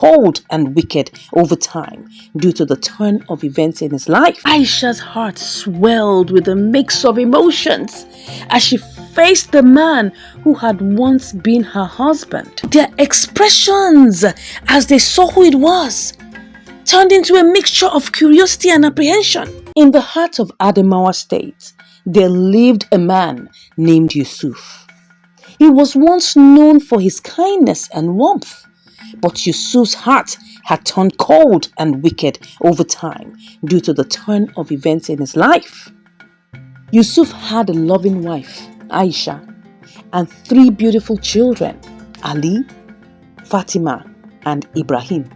cold and wicked over time due to the turn of events in his life. Aisha's heart swelled with a mix of emotions as she faced the man who had once been her husband. Their expressions as they saw who it was turned into a mixture of curiosity and apprehension. In the heart of Adamawa State, there lived a man named Yusuf. He was once known for his kindness and warmth, but Yusuf's heart had turned cold and wicked over time due to the turn of events in his life. Yusuf had a loving wife, Aisha, and 3 beautiful children, Ali, Fatima, and Ibrahim.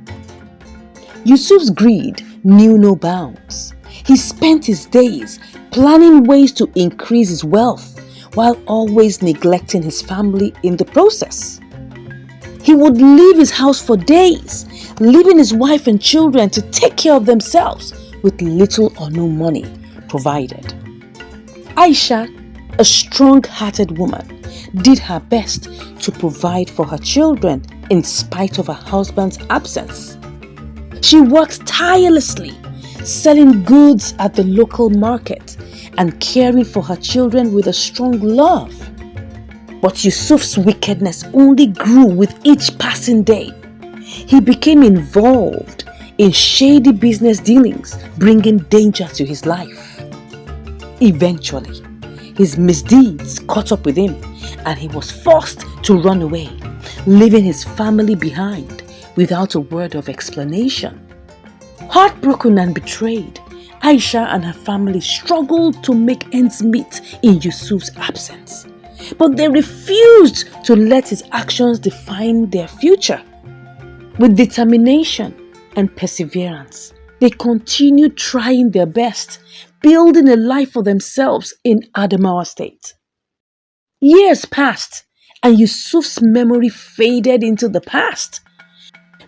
Yusuf's greed knew no bounds. He spent his days planning ways to increase his wealth while always neglecting his family in the process. He would leave his house for days, leaving his wife and children to take care of themselves with little or no money provided. Aisha, a strong-hearted woman, did her best to provide for her children in spite of her husband's absence. She worked tirelessly, selling goods at the local market and caring for her children with a strong love. But Yusuf's wickedness only grew with each passing day. He became involved in shady business dealings, bringing danger to his life. Eventually, his misdeeds caught up with him and he was forced to run away, leaving his family behind without a word of explanation. Heartbroken and betrayed, Aisha and her family struggled to make ends meet in Yusuf's absence, but they refused to let his actions define their future. With determination and perseverance, they continued trying their best, building a life for themselves in Adamawa State. Years passed and Yusuf's memory faded into the past.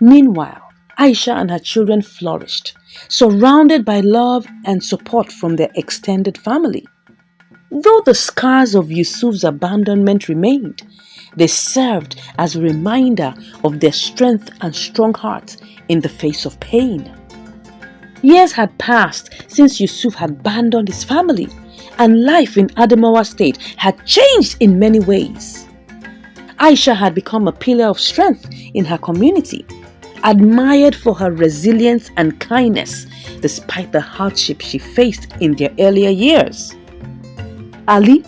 Meanwhile, Aisha and her children flourished, surrounded by love and support from their extended family. Though the scars of Yusuf's abandonment remained, they served as a reminder of their strength and strong heart in the face of pain. Years had passed since Yusuf had abandoned his family, and life in Adamawa State had changed in many ways. Aisha had become a pillar of strength in her community, admired for her resilience and kindness despite the hardship she faced in their earlier years. Ali,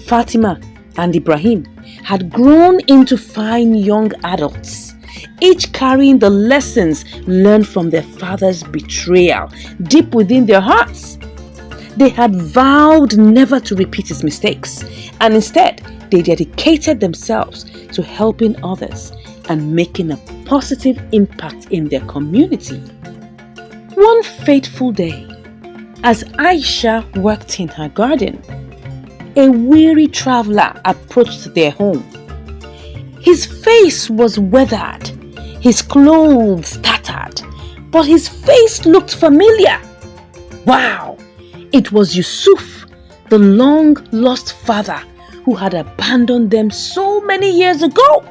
Fatima, and Ibrahim had grown into fine young adults, each carrying the lessons learned from their father's betrayal deep within their hearts. They had vowed never to repeat his mistakes, and instead they dedicated themselves to helping others and making a positive impact in their community. One fateful day, as Aisha worked in her garden, a weary traveler approached their home. His face was weathered, his clothes tattered, but his face looked familiar. Wow! It was Yusuf, the long-lost father who had abandoned them so many years ago.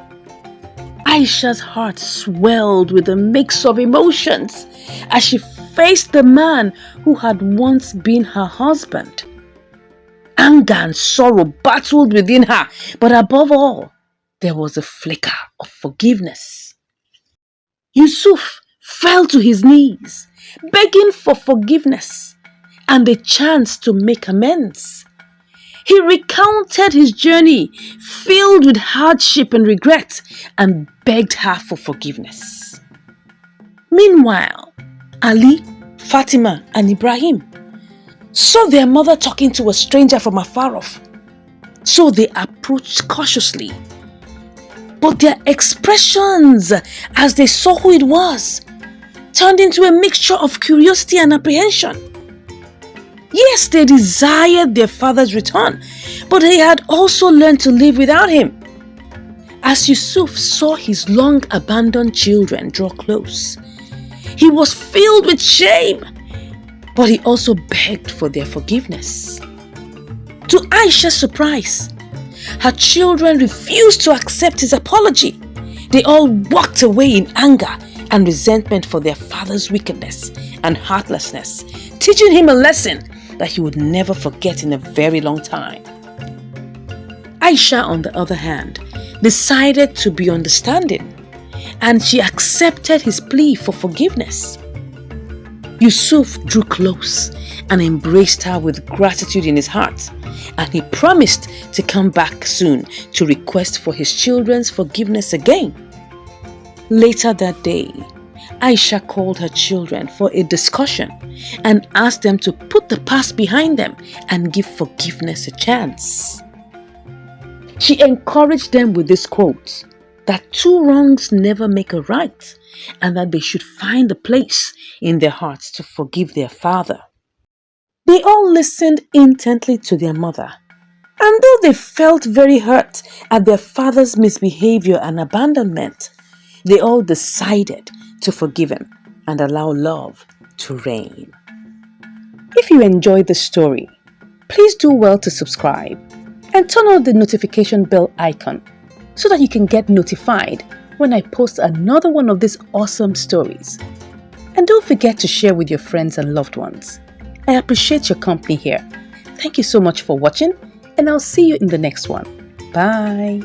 Aisha's heart swelled with a mix of emotions as she faced the man who had once been her husband. Anger and sorrow battled within her, but above all, there was a flicker of forgiveness. Yusuf fell to his knees, begging for forgiveness and a chance to make amends. He recounted his journey filled with hardship and regret and begged her for forgiveness. Meanwhile, Ali, Fatima, and Ibrahim saw their mother talking to a stranger from afar off, so they approached cautiously. But their expressions as they saw who it was turned into a mixture of curiosity and apprehension. Yes, they desired their father's return, but they had also learned to live without him. As Yusuf saw his long-abandoned children draw close, he was filled with shame, but he also begged for their forgiveness. To Aisha's surprise, her children refused to accept his apology. They all walked away in anger and resentment for their father's wickedness and heartlessness, teaching him a lesson that he would never forget in a very long time. Aisha, on the other hand, decided to be understanding, and she accepted his plea for forgiveness. Yusuf drew close and embraced her with gratitude in his heart, and he promised to come back soon to request for his children's forgiveness again. Later that day, Aisha called her children for a discussion and asked them to put the past behind them and give forgiveness a chance. She encouraged them with this quote, that two wrongs never make a right, and that they should find a place in their hearts to forgive their father. They all listened intently to their mother, and though they felt very hurt at their father's misbehavior and abandonment, they all decided to forgive him and allow love to reign. If you enjoyed the story, please do well to subscribe and turn on the notification bell icon so that you can get notified when I post another one of these awesome stories. And don't forget to share with your friends and loved ones. I appreciate your company here. Thank you so much for watching, and I'll see you in the next one. Bye.